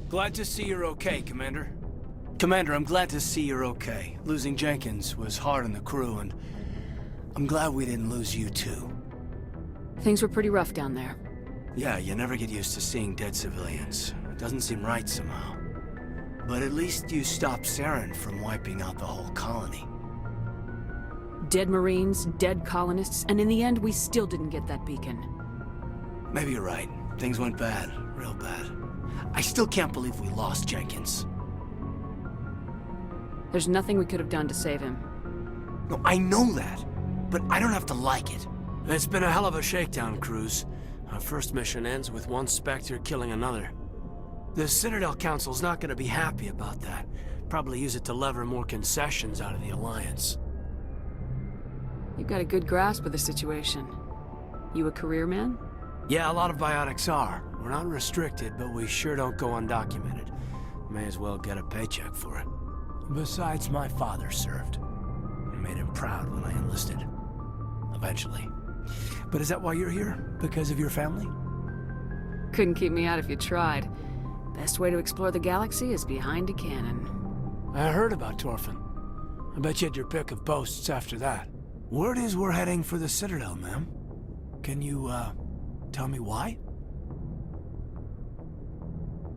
Glad to see you're okay, Commander. Commander, I'm glad to see you're okay. Losing Jenkins was hard on the crew, and I'm glad we didn't lose you too. Things were pretty rough down there. Yeah, you never get used to seeing dead civilians. It doesn't seem right somehow. But at least you stopped Saren from wiping out the whole colony. Dead Marines, dead colonists, and in the end, we still didn't get that beacon. Maybe you're right. Things went bad. Real bad. I still can't believe we lost Jenkins. There's nothing we could have done to save him. No, I know that. But I don't have to like it. It's been a hell of a shakedown, Cruz. Our first mission ends with one Spectre killing another. The Citadel Council's not gonna be happy about that. Probably use it to lever more concessions out of the Alliance. You've got a good grasp of the situation. You a career man? Yeah, a lot of biotics are. We're not restricted, but we sure don't go undocumented. May as well get a paycheck for it. Besides, my father served. I made him proud when I enlisted. Eventually. But is that why you're here? Because of your family? Couldn't keep me out if you tried. Best way to explore the galaxy is behind a cannon. I heard about Torfin. I bet you had your pick of posts after that. Word is we're heading for the Citadel, ma'am. Can you, tell me why?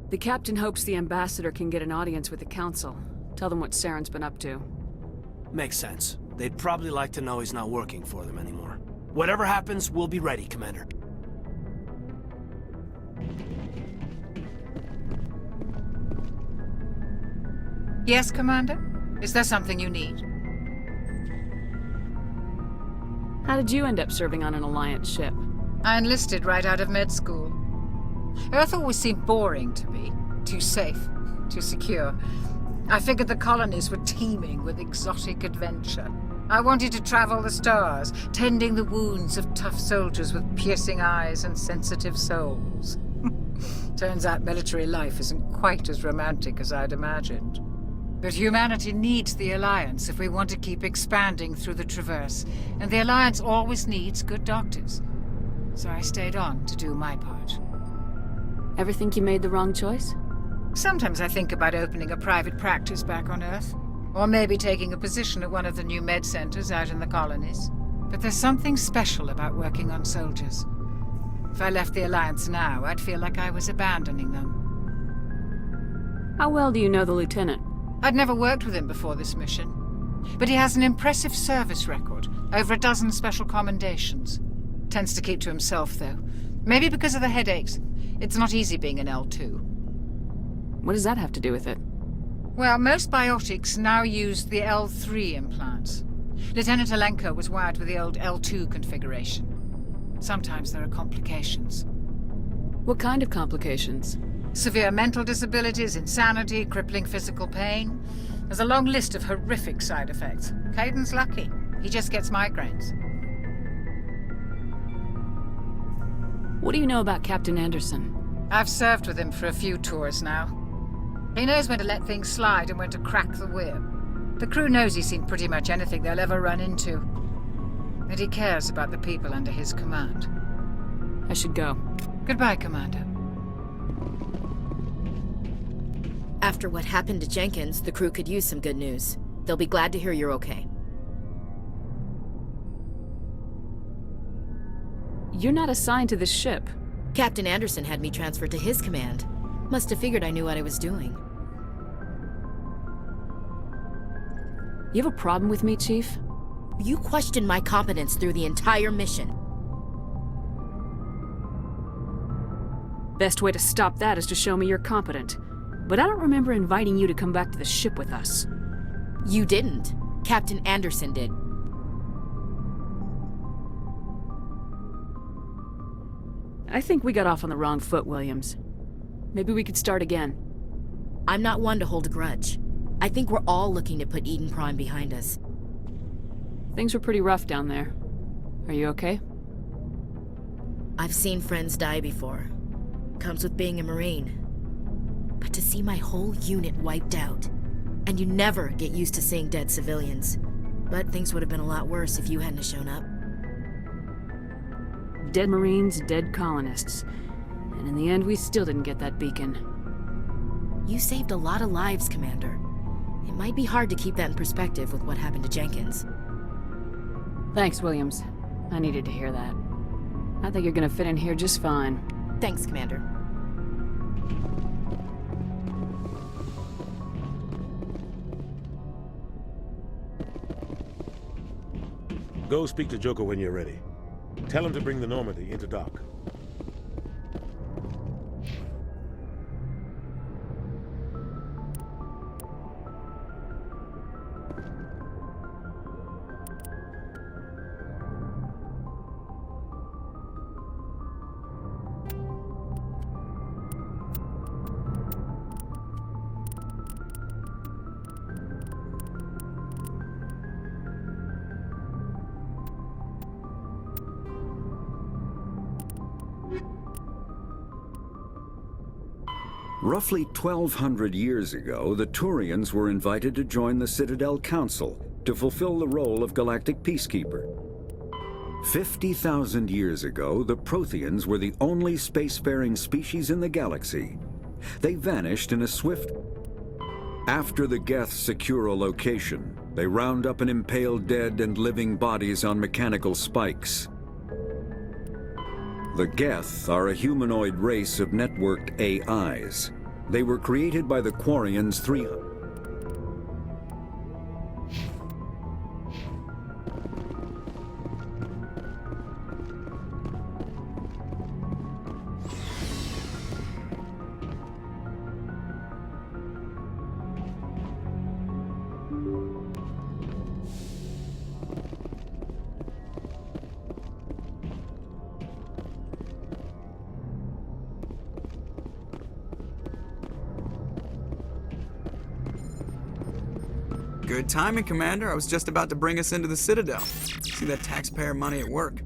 The captain hopes the ambassador can get an audience with the council. Tell them what Saren's been up to. Makes sense. They'd probably like to know he's not working for them anymore. Whatever happens, we'll be ready, Commander. Yes, Commander? Is there something you need? How did you end up serving on an Alliance ship? I enlisted right out of med school. Earth always seemed boring to me. Too safe, too secure. I figured the colonies were teeming with exotic adventure. I wanted to travel the stars, tending the wounds of tough soldiers with piercing eyes and sensitive souls. Turns out military life isn't quite as romantic as I'd imagined. But humanity needs the Alliance if we want to keep expanding through the Traverse, and the Alliance always needs good doctors. So I stayed on to do my part. Ever think you made the wrong choice? Sometimes I think about opening a private practice back on Earth. Or maybe taking a position at one of the new med centers out in the colonies. But there's something special about working on soldiers. If I left the Alliance now, I'd feel like I was abandoning them. How well do you know the lieutenant? I'd never worked with him before this mission. But he has an impressive service record, over 12 special commendations. Tends to keep to himself, though. Maybe because of the headaches. It's not easy being an L2. What does that have to do with it? Well, most biotics now use the L3 implants. Lieutenant Alenko was wired with the old L2 configuration. Sometimes there are complications. What kind of complications? Severe mental disabilities, insanity, crippling physical pain. There's a long list of horrific side effects. Caden's lucky. He just gets migraines. What do you know about Captain Andерson? I've served with him for a few tours now. He knows when to let things slide and when to crack the whip. The crew knows he's seen pretty much anything they'll ever run into. And he cares about the people under his command. I should go. Goodbye, Commander. After what happened to Jenkins, the crew could use some good news. They'll be glad to hear you're okay. You're not assigned to this ship. Captain Andерson had me transferred to his command. Must have figured I knew what I was doing. You have a problem with me, Chief? You questioned my competence through the entire mission. Best way to stop that is to show me you're competent. But I don't remember inviting you to come back to the ship with us. You didn't. Captain Andерson did. I think we got off on the wrong foot, Williams. Maybe we could start again. I'm not one to hold a grudge. I think we're all looking to put Eden Prime behind us. Things were pretty rough down there. Are you okay? I've seen friends die before. Comes with being a Marine. But to see my whole unit wiped out, and you never get used to seeing dead civilians. But things would have been a lot worse if you hadn't shown up. Dead Marines, dead colonists. And in the end, we still didn't get that beacon. You saved a lot of lives, Commander. It might be hard to keep that in perspective with what happened to Jenkins. Thanks, Williams. I needed to hear that. I think you're gonna fit in here just fine. Thanks, Commander. Go speak to Joker when you're ready. Tell him to bring the Normandy into dock. Roughly 1,200 years ago, the Turians were invited to join the Citadel Council to fulfill the role of galactic peacekeeper. 50,000 years ago, the Protheans were the only spacefaring species in the galaxy. They vanished in a swift... After the Geth secure a location, they round up and impale dead and living bodies on mechanical spikes. The Geth are a humanoid race of networked AIs. They were created by the Quarians 300. Good timing, Commander. I was just about to bring us into the Citadel. See that taxpayer money at work.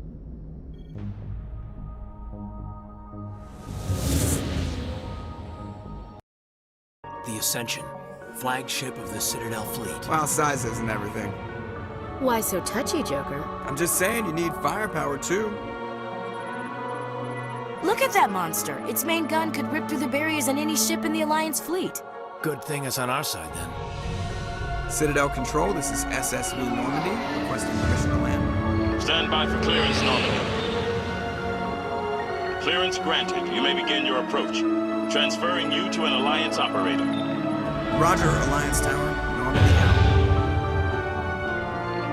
The Ascension, flagship of the Citadel fleet. Well, sizes and everything. Why so touchy, Joker? I'm just saying you need firepower, too. Look at that monster! Its main gun could rip through the barriers on any ship in the Alliance fleet. Good thing it's on our side, then. Citadel Control, this is SSV Normandy, requesting permission to land. Stand by for clearance, Normandy. Clearance granted. You may begin your approach. Transferring you to an Alliance operator. Roger, Alliance Tower. Normandy out.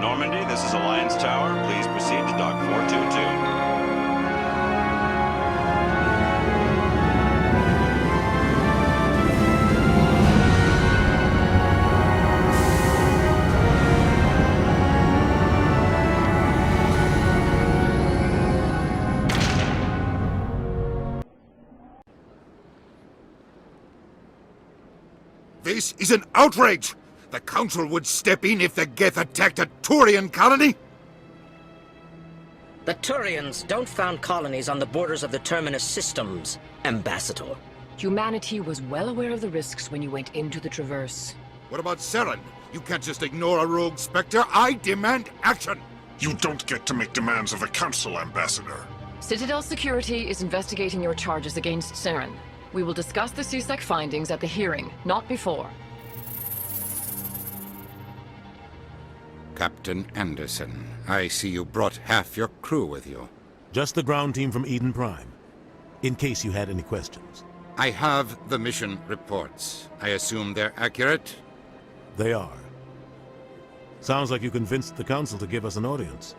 Normandy, this is Alliance Tower. Please proceed to Dock 422. This is an outrage! The Council would step in if the Geth attacked a Turian colony? The Turians don't found colonies on the borders of the Terminus systems, Ambassador. Humanity was well aware of the risks when you went into the Traverse. What about Saren? You can't just ignore a rogue Spectre. I demand action! You don't get to make demands of the Council, Ambassador. Citadel Security is investigating your charges against Saren. We will discuss the CSEC findings at the hearing, not before. Captain Anderson, I see you brought half your crew with you. Just the ground team from Eden Prime, in case you had any questions. I have the mission reports. I assume they're accurate? They are. Sounds like you convinced the Council to give us an audience.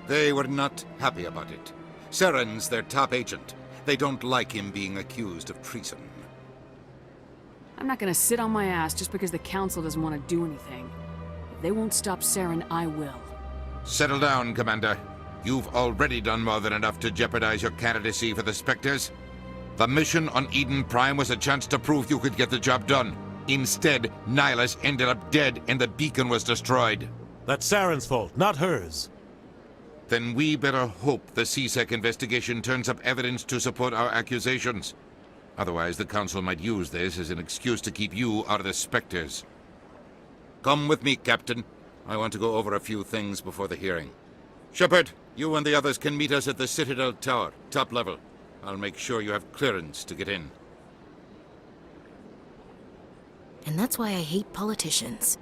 They were not happy about it. Saren's their top agent. They don't like him being accused of treason. I'm not gonna sit on my ass just because the Council doesn't want to do anything. If they won't stop Saren, I will. Settle down, Commander. You've already done more than enough to jeopardize your candidacy for the Spectres. The mission on Eden Prime was a chance to prove you could get the job done. Instead, Nihilus ended up dead and the beacon was destroyed. That's Saren's fault, not hers. Then we better hope the CSEC investigation turns up evidence to support our accusations. Otherwise, the Council might use this as an excuse to keep you out of the Spectres. Come with me, Captain. I want to go over a few things before the hearing. Shepard, you and the others can meet us at the Citadel Tower, top level. I'll make sure you have clearance to get in. And that's why I hate politicians.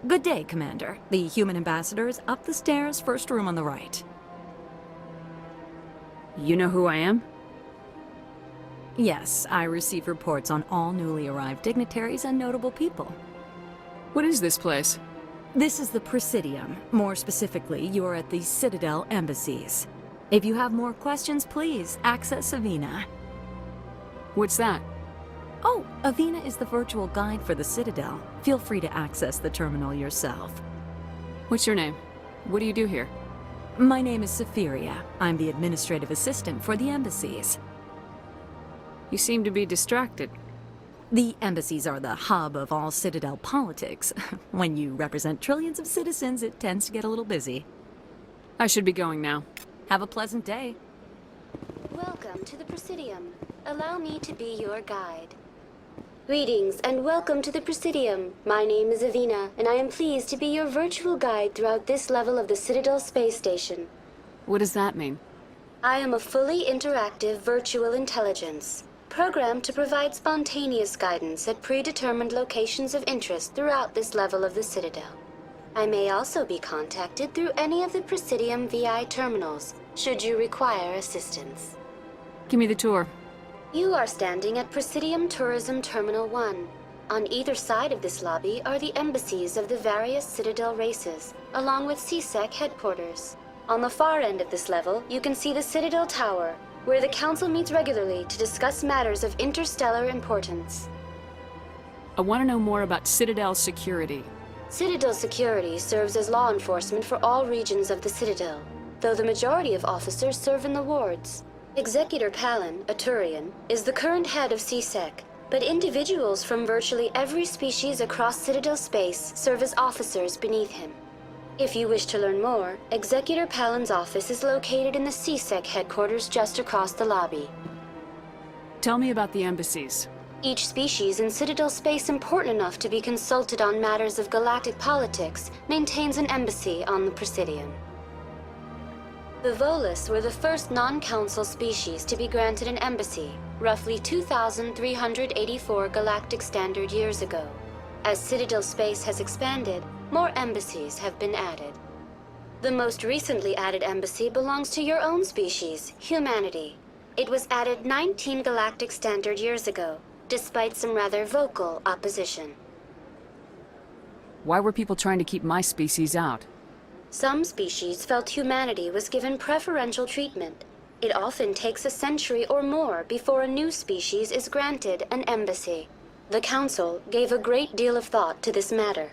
Good day, Commander. The human ambassador is up the stairs, first room on the right. You know who I am? Yes, I receive reports on all newly arrived dignitaries and notable people. What is this place? This is the Presidium. More specifically, you are at the Citadel embassies. If you have more questions, please access Avina. What's that? Oh, Avina is the virtual guide for the Citadel. Feel free to access the terminal yourself. What's your name? What do you do here? My name is Safiria. I'm the administrative assistant for the embassies. You seem to be distracted. The embassies are the hub of all Citadel politics. When you represent trillions of citizens, it tends to get a little busy. I should be going now. Have a pleasant day. Welcome to the Presidium. Allow me to be your guide. Greetings and welcome to the Presidium. My name is Avina, and I am pleased to be your virtual guide throughout this level of the Citadel space station. What does that mean? I am a fully interactive virtual intelligence, programmed to provide spontaneous guidance at predetermined locations of interest throughout this level of the Citadel. I may also be contacted through any of the Presidium VI terminals, should you require assistance. Give me the tour. You are standing at Presidium Tourism Terminal 1. On either side of this lobby are the embassies of the various Citadel races, along with CSEC headquarters. On the far end of this level, you can see the Citadel Tower, where the Council meets regularly to discuss matters of interstellar importance. I want to know more about Citadel security. Citadel security serves as law enforcement for all regions of the Citadel, though the majority of officers serve in the wards. Executor Palin, a Turian, is the current head of CSEC, but individuals from virtually every species across Citadel space serve as officers beneath him. If you wish to learn more, Executor Palin's office is located in the CSEC headquarters just across the lobby. Tell me about the embassies. Each species in Citadel space important enough to be consulted on matters of galactic politics maintains an embassy on the Presidium. The Volus were the first non-council species to be granted an embassy, roughly 2,384 galactic standard years ago. As Citadel space has expanded, more embassies have been added. The most recently added embassy belongs to your own species, humanity. It was added 19 galactic standard years ago, despite some rather vocal opposition. Why were people trying to keep my species out? Some species felt humanity was given preferential treatment. It often takes a century or more before a new species is granted an embassy. The Council gave a great deal of thought to this matter.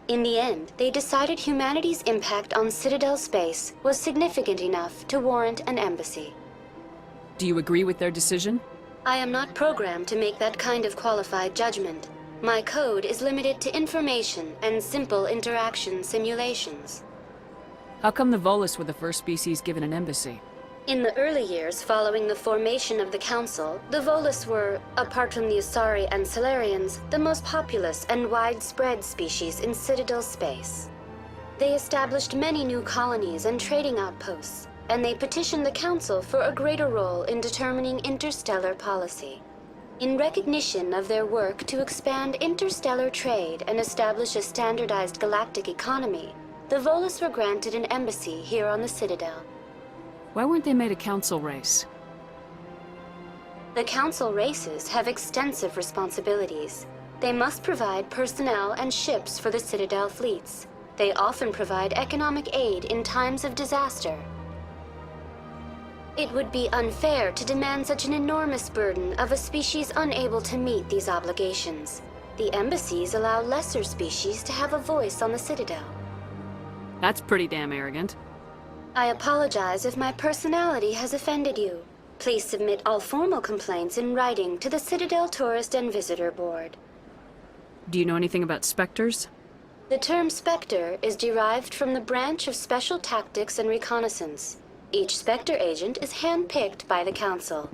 In the end, they decided humanity's impact on Citadel space was significant enough to warrant an embassy. Do you agree with their decision? I am not programmed to make that kind of qualified judgment. My code is limited to information and simple interaction simulations. How come the Volus were the first species given an embassy? In the early years following the formation of the Council, the Volus were, apart from the Asari and Solarians, the most populous and widespread species in Citadel space. They established many new colonies and trading outposts, and they petitioned the Council for a greater role in determining interstellar policy. In recognition of their work to expand interstellar trade and establish a standardized galactic economy, the Volus were granted an embassy here on the Citadel. Why weren't they made a council race? The council races have extensive responsibilities. They must provide personnel and ships for the Citadel fleets. They often provide economic aid in times of disaster. It would be unfair to demand such an enormous burden of a species unable to meet these obligations. The embassies allow lesser species to have a voice on the Citadel. That's pretty damn arrogant. I apologize if my personality has offended you. Please submit all formal complaints in writing to the Citadel Tourist and Visitor Board. Do you know anything about Spectres? The term Spectre is derived from the branch of Special Tactics and Reconnaissance. Each Spectre agent is handpicked by the Council.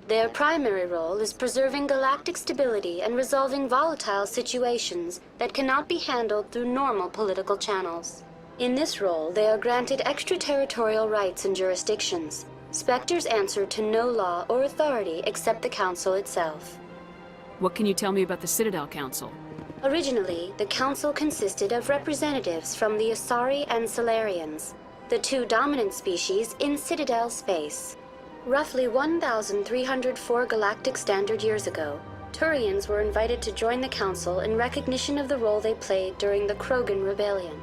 Their primary role is preserving galactic stability and resolving volatile situations that cannot be handled through normal political channels. In this role, they are granted extraterritorial rights and jurisdictions. Spectres answer to no law or authority except the Council itself. What can you tell me about the Citadel Council? Originally, the Council consisted of representatives from the Asari and Solarians, the two dominant species in Citadel space. Roughly 1,304 galactic standard years ago, Turians were invited to join the Council in recognition of the role they played during the Krogan Rebellion.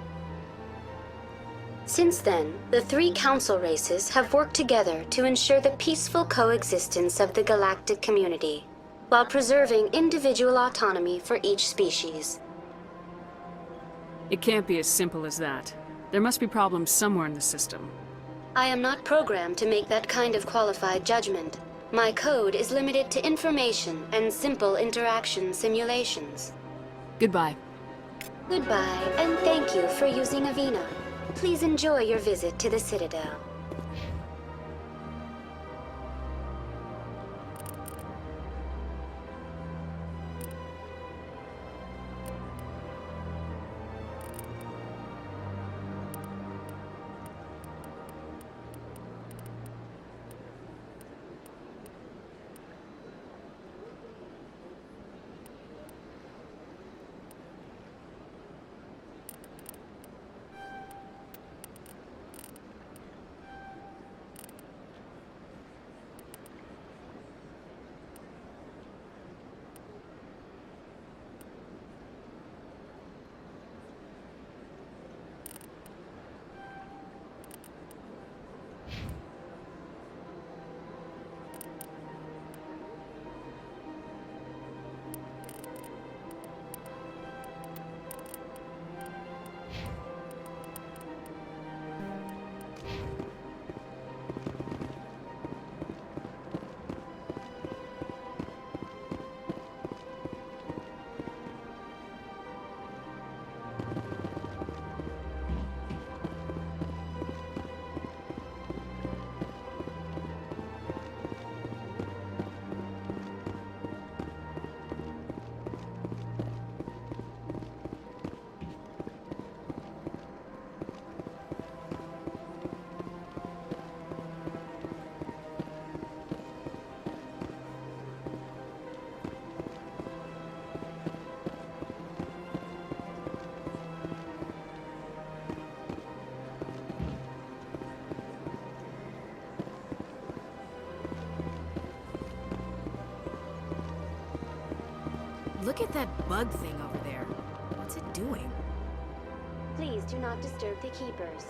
Since then, the three Council races have worked together to ensure the peaceful coexistence of the galactic community, while preserving individual autonomy for each species. It can't be as simple as that. There must be problems somewhere in the system. I am not programmed to make that kind of qualified judgment. My code is limited to information and simple interaction simulations. Goodbye. Goodbye, and thank you for using Avina. Please enjoy your visit to the Citadel. Look at that bug thing over there. What's it doing? Please do not disturb the keepers.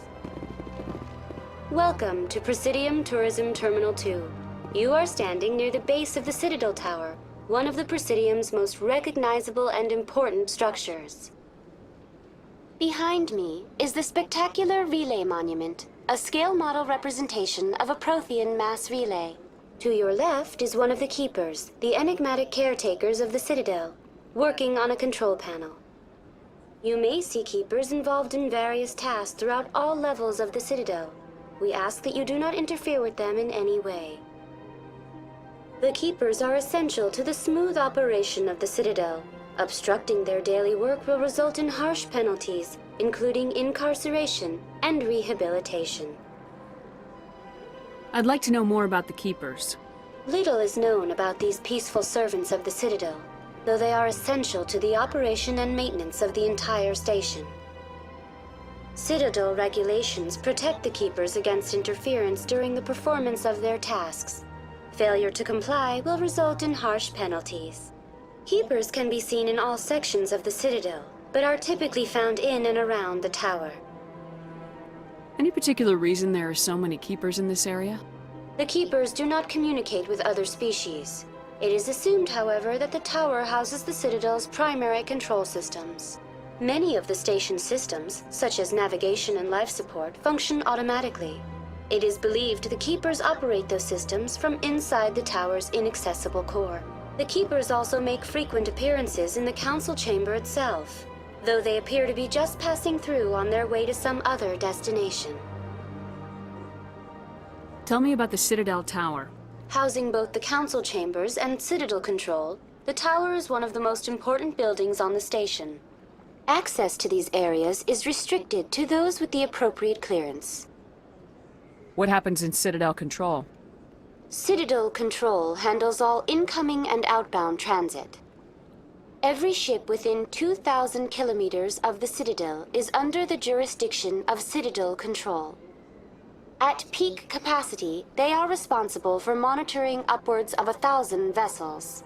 Welcome to Presidium Tourism Terminal 2. You are standing near the base of the Citadel Tower, one of the Presidium's most recognizable and important structures. Behind me is the spectacular Relay Monument, a scale model representation of a Prothean mass relay. To your left is one of the keepers, the enigmatic caretakers of the Citadel, working on a control panel. You may see keepers involved in various tasks throughout all levels of the Citadel. We ask that you do not interfere with them in any way. The keepers are essential to the smooth operation of the Citadel. Obstructing their daily work will result in harsh penalties, including incarceration and rehabilitation. I'd like to know more about the keepers. Little is known about these peaceful servants of the Citadel, though they are essential to the operation and maintenance of the entire station. Citadel regulations protect the keepers against interference during the performance of their tasks. Failure to comply will result in harsh penalties. Keepers can be seen in all sections of the Citadel, but are typically found in and around the tower. Any particular reason there are so many keepers in this area? The keepers do not communicate with other species. It is assumed, however, that the tower houses the Citadel's primary control systems. Many of the station's systems, such as navigation and life support, function automatically. It is believed the Keepers operate those systems from inside the tower's inaccessible core. The Keepers also make frequent appearances in the Council chamber itself, though they appear to be just passing through on their way to some other destination. Tell me about the Citadel Tower. Housing both the Council chambers and Citadel control, the tower is one of the most important buildings on the station. Access to these areas is restricted to those with the appropriate clearance. What happens in Citadel Control? Citadel Control handles all incoming and outbound transit. Every ship within 2,000 kilometers of the Citadel is under the jurisdiction of Citadel Control. At peak capacity, they are responsible for monitoring upwards of 1,000 vessels.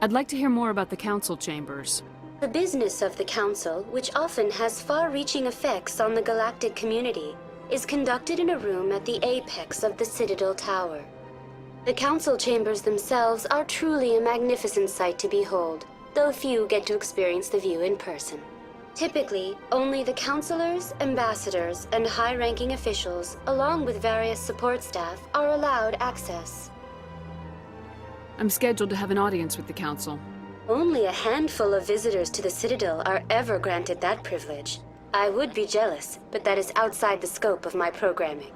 I'd like to hear more about the Council chambers. The business of the Council, which often has far-reaching effects on the galactic community, is conducted in a room at the apex of the Citadel Tower. The Council chambers themselves are truly a magnificent sight to behold, though few get to experience the view in person. Typically, only the councilors, ambassadors, and high-ranking officials, along with various support staff, are allowed access. I'm scheduled to have an audience with the Council. Only a handful of visitors to the Citadel are ever granted that privilege. I would be jealous, but that is outside the scope of my programming.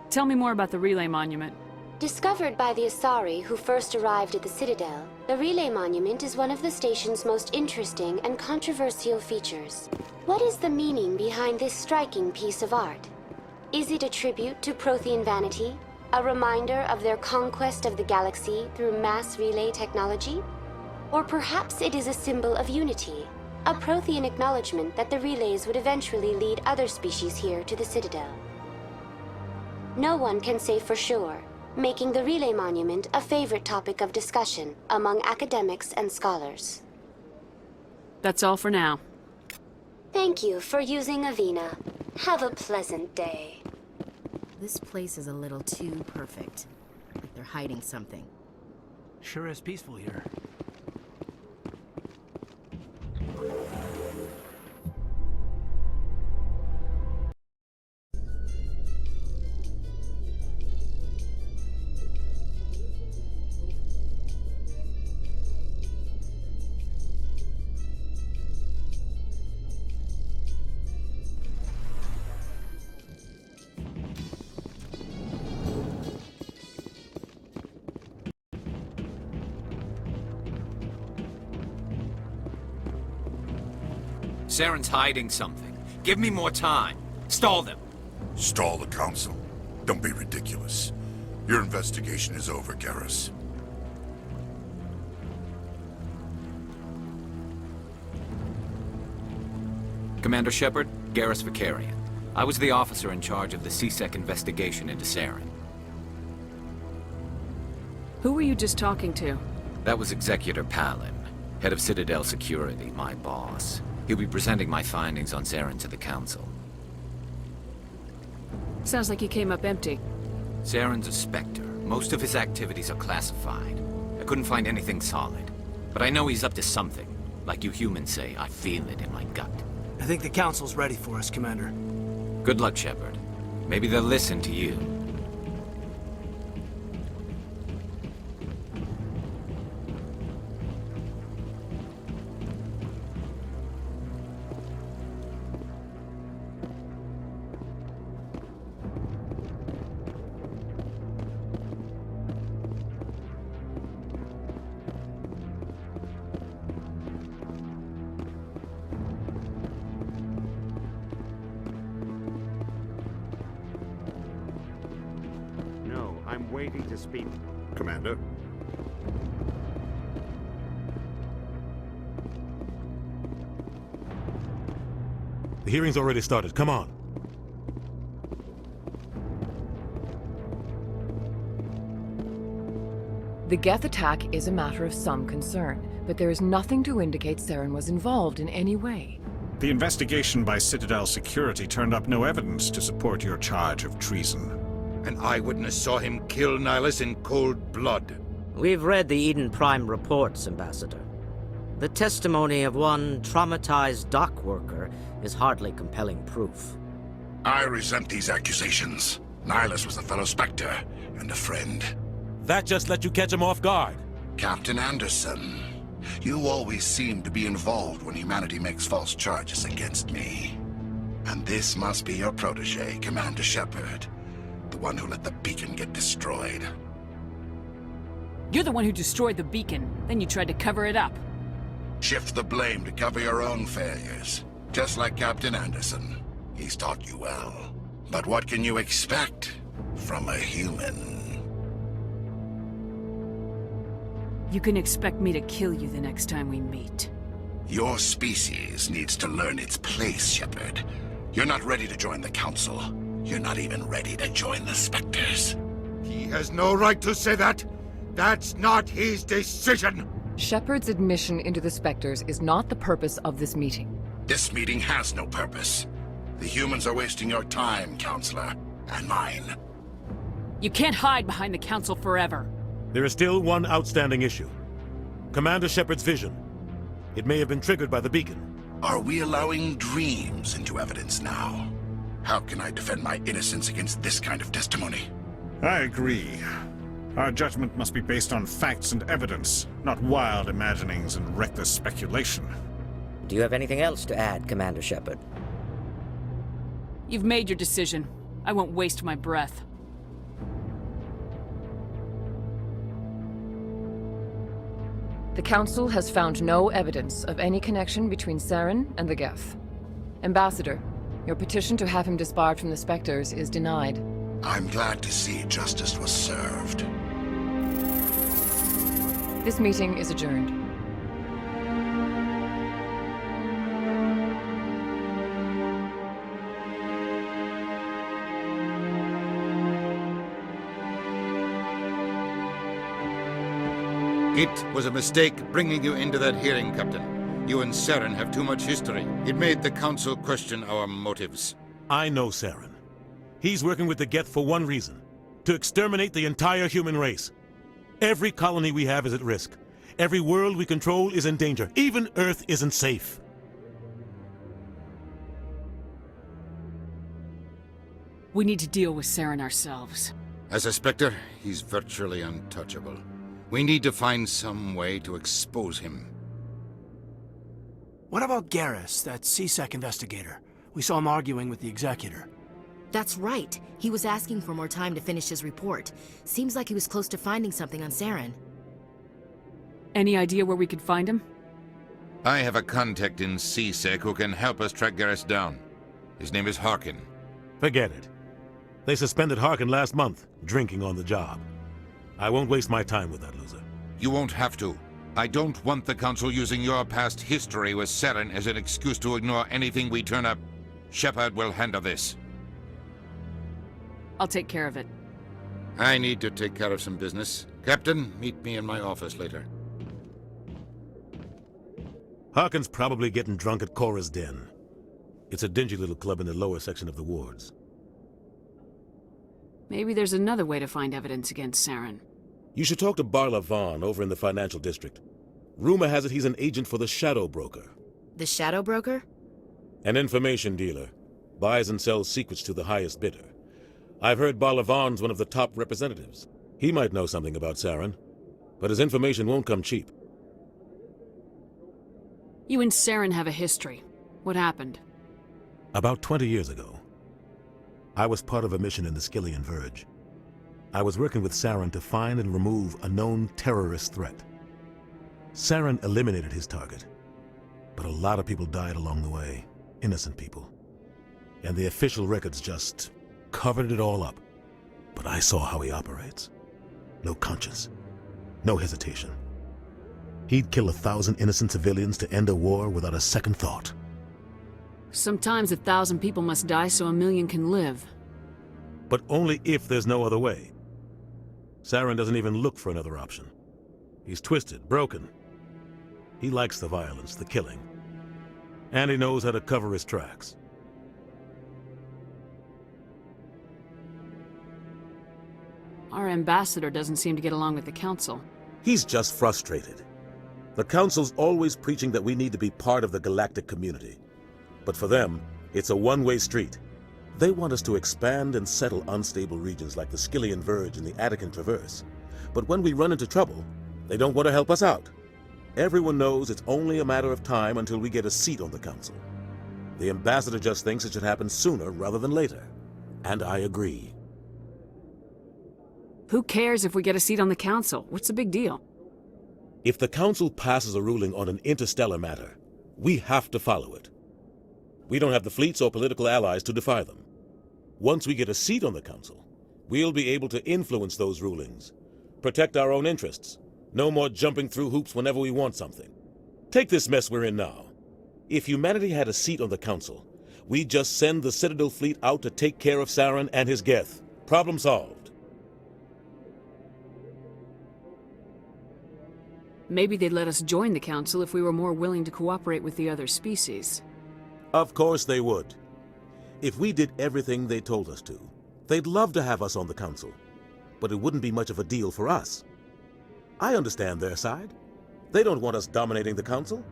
Tell me more about the Relay Monument. Discovered by the Asari who first arrived at the Citadel, the Relay Monument is one of the station's most interesting and controversial features. What is the meaning behind this striking piece of art? Is it a tribute to Prothean vanity? A reminder of their conquest of the galaxy through mass relay technology? Or perhaps it is a symbol of unity, a Prothean acknowledgement that the relays would eventually lead other species here to the Citadel. No one can say for sure, making the Relay Monument a favorite topic of discussion among academics and scholars. That's all for now. Thank you for using Avina. Have a pleasant day. This place is a little too perfect. Like they're hiding something. Sure is peaceful here. Saren's hiding something. Give me more time. Stall them. Stall the Council? Don't be ridiculous. Your investigation is over, Garrus. Commander Shepard, Garrus Vicarian. I was the officer in charge of the CSEC investigation into Saren. Who were you just talking to? That was Executor Palin, head of Citadel Security, my boss. He'll be presenting my findings on Saren to the Council. Sounds like you came up empty. Saren's a Spectre. Most of his activities are classified. I couldn't find anything solid. But I know he's up to something. Like you humans say, I feel it in my gut. I think the Council's ready for us, Commander. Good luck, Shepard. Maybe they'll listen to you. I'm waiting to speak. Commander? The hearing's already started. Come on. The Geth attack is a matter of some concern, but there is nothing to indicate Saren was involved in any way. The investigation by Citadel Security turned up no evidence to support your charge of treason. An eyewitness saw him kill Nihilus in cold blood. We've read the Eden Prime reports, Ambassador. The testimony of one traumatized dock worker is hardly compelling proof. I resent these accusations. Nihilus was a fellow Spectre and a friend. That just let you catch him off guard. Captain Anderson, you always seem to be involved when humanity makes false charges against me. And this must be your protege, Commander Shepard. The one who let the beacon get destroyed. You're the one who destroyed the beacon, then you tried to cover it up. Shift the blame to cover your own failures. Just like Captain Anderson. He's taught you well. But what can you expect from a human? You can expect me to kill you the next time we meet. Your species needs to learn its place, Shepard. You're not ready to join the Council. You're not even ready to join the Spectres. He has no right to say that. That's not his decision. Shepard's admission into the Spectres is not the purpose of this meeting. This meeting has no purpose. The humans are wasting your time, Counselor, and mine. You can't hide behind the Council forever. There is still one outstanding issue. Commander Shepard's vision. It may have been triggered by the beacon. Are we allowing dreams into evidence now? How can I defend my innocence against this kind of testimony? I agree. Our judgment must be based on facts and evidence, not wild imaginings and reckless speculation. Do you have anything else to add, Commander Shepard? You've made your decision. I won't waste my breath. The Council has found no evidence of any connection between Saren and the Geth. Ambassador, your petition to have him disbarred from the Spectres is denied. I'm glad to see justice was served. This meeting is adjourned. It was a mistake bringing you into that hearing, Captain. You and Saren have too much history. It made the Council question our motives. I know Saren. He's working with the Geth for one reason. To exterminate the entire human race. Every colony we have is at risk. Every world we control is in danger. Even Earth isn't safe. We need to deal with Saren ourselves. As a Spectre, he's virtually untouchable. We need to find some way to expose him. What about Garrus, that CSEC investigator? We saw him arguing with the Executor. That's right. He was asking for more time to finish his report. Seems like he was close to finding something on Saren. Any idea where we could find him? I have a contact in CSEC who can help us track Garrus down. His name is Harkin. Forget it. They suspended Harkin last month, drinking on the job. I won't waste my time with that loser. You won't have to. I don't want the Council using your past history with Saren as an excuse to ignore anything we turn up. Shepard will handle this. I'll take care of it. I need to take care of some business. Captain, meet me in my office later. Harkin's probably getting drunk at Cora's Den. It's a dingy little club in the lower section of the wards. Maybe there's another way to find evidence against Saren. You should talk to Barla Vaughn over in the financial district. Rumor has it he's an agent for the Shadow Broker. The Shadow Broker? An information dealer. Buys and sells secrets to the highest bidder. I've heard Barla Vaughn's one of the top representatives. He might know something about Saren, but his information won't come cheap. You and Saren have a history. What happened? About 20 years ago, I was part of a mission in the Skillian Verge. I was working with Saren to find and remove a known terrorist threat. Saren eliminated his target, but a lot of people died along the way, innocent people. And the official records just covered it all up. But I saw how he operates. No conscience, no hesitation. He'd kill 1,000 innocent civilians to end a war without a second thought. Sometimes 1,000 people must die so 1,000,000 can live. But only if there's no other way. Saren doesn't even look for another option. He's twisted, broken. He likes the violence, the killing. And he knows how to cover his tracks. Our ambassador doesn't seem to get along with the Council. He's just frustrated. The Council's always preaching that we need to be part of the galactic community. But for them, it's a one-way street. They want us to expand and settle unstable regions like the Skillian Verge and the Attican Traverse. But when we run into trouble, they don't want to help us out. Everyone knows it's only a matter of time until we get a seat on the Council. The Ambassador just thinks it should happen sooner rather than later. And I agree. Who cares if we get a seat on the Council? What's the big deal? If the Council passes a ruling on an interstellar matter, we have to follow it. We don't have the fleets or political allies to defy them. Once we get a seat on the Council, we'll be able to influence those rulings, protect our own interests. No more jumping through hoops whenever we want something. Take this mess we're in now. If humanity had a seat on the Council, we'd just send the Citadel fleet out to take care of Saren and his Geth. Problem solved. Maybe they'd let us join the Council if we were more willing to cooperate with the other species. Of course they would. If we did everything they told us to, they'd love to have us on the Council. But it wouldn't be much of a deal for us. I understand their side. They don't want us dominating the Council.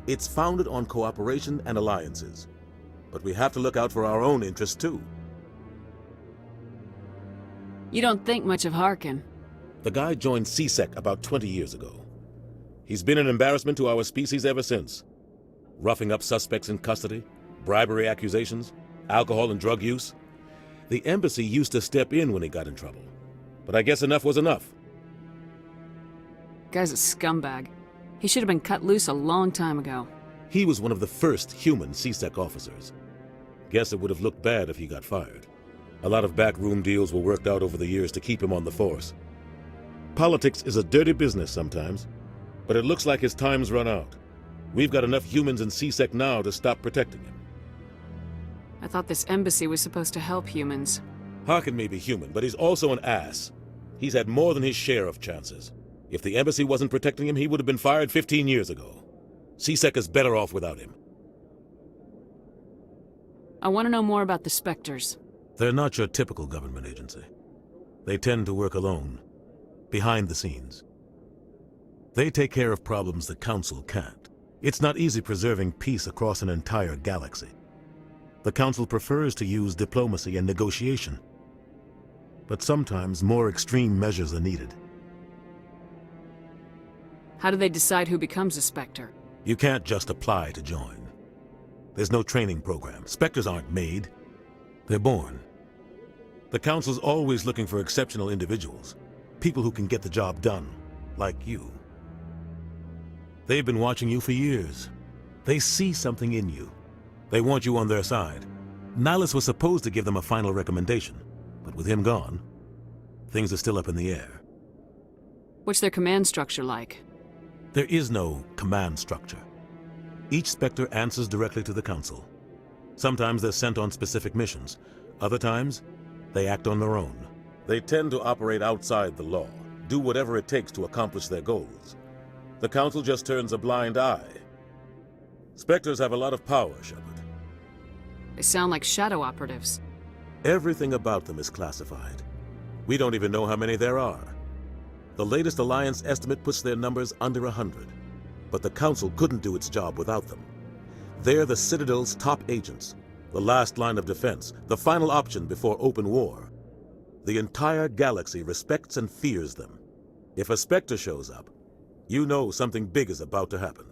It's founded on cooperation and alliances. But we have to look out for our own interests too. You don't think much of Harkin. The guy joined CSEC about 20 years ago. He's been an embarrassment to our species ever since. Roughing up suspects in custody, bribery accusations, alcohol and drug use. The embassy used to step in when he got in trouble. But I guess enough was enough. Guy's a scumbag. He should have been cut loose a long time ago. He was one of the first human CSEC officers. Guess it would have looked bad if he got fired. A lot of backroom deals were worked out over the years to keep him on the force. Politics is a dirty business sometimes, but it looks like his time's run out. We've got enough humans in CSEC now to stop protecting him. I thought this embassy was supposed to help humans. Harkin may be human, but he's also an ass. He's had more than his share of chances. If the embassy wasn't protecting him, he would have been fired 15 years ago. CSEC is better off without him. I want to know more about the Spectres. They're not your typical government agency. They tend to work alone, behind the scenes. They take care of problems the Council can't. It's not easy preserving peace across an entire galaxy. The Council prefers to use diplomacy and negotiation. But sometimes more extreme measures are needed. How do they decide who becomes a Spectre? You can't just apply to join. There's no training program. Spectres aren't made. They're born. The Council's always looking for exceptional individuals. People who can get the job done, like you. They've been watching you for years. They see something in you. They want you on their side. Nihilus was supposed to give them a final recommendation, but with him gone, things are still up in the air. What's their command structure like? There is no command structure. Each Spectre answers directly to the Council. Sometimes they're sent on specific missions. Other times, they act on their own. They tend to operate outside the law, do whatever it takes to accomplish their goals. The Council just turns a blind eye. Spectres have a lot of power, Shepard. They sound like shadow operatives. Everything about them is classified. We don't even know how many there are. The latest Alliance estimate puts their numbers under 100. But the Council couldn't do its job without them. They're the Citadel's top agents, the last line of defense, the final option before open war. The entire galaxy respects and fears them. If a Spectre shows up, you know something big is about to happen.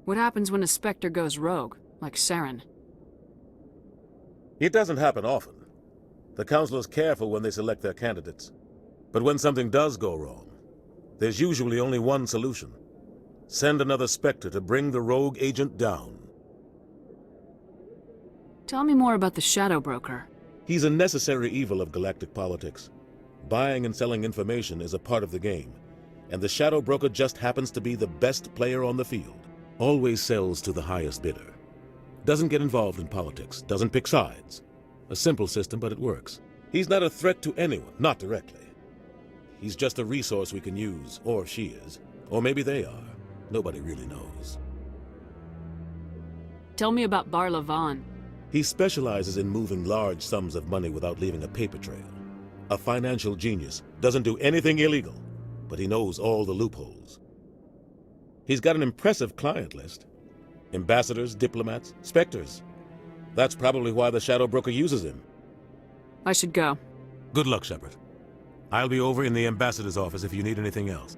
What happens when a Spectre goes rogue, like Saren? It doesn't happen often. The Council is careful when they select their candidates. But when something does go wrong, there's usually only one solution. Send another Spectre to bring the rogue agent down. Tell me more about the Shadow Broker. He's a necessary evil of galactic politics. Buying and selling information is a part of the game, and the Shadow Broker just happens to be the best player on the field. Always sells to the highest bidder. Doesn't get involved in politics, doesn't pick sides. A simple system, but it works. He's not a threat to anyone, not directly. He's just a resource we can use, or she is. Or maybe they are. Nobody really knows. Tell me about Bar Lavan. He specializes in moving large sums of money without leaving a paper trail. A financial genius, doesn't do anything illegal. but he knows all the loopholes. He's got an impressive client list. Ambassadors, diplomats, specters. That's probably why the Shadow Broker uses him. I should go. Good luck, Shepard. I'll be over in the ambassador's office if you need anything else.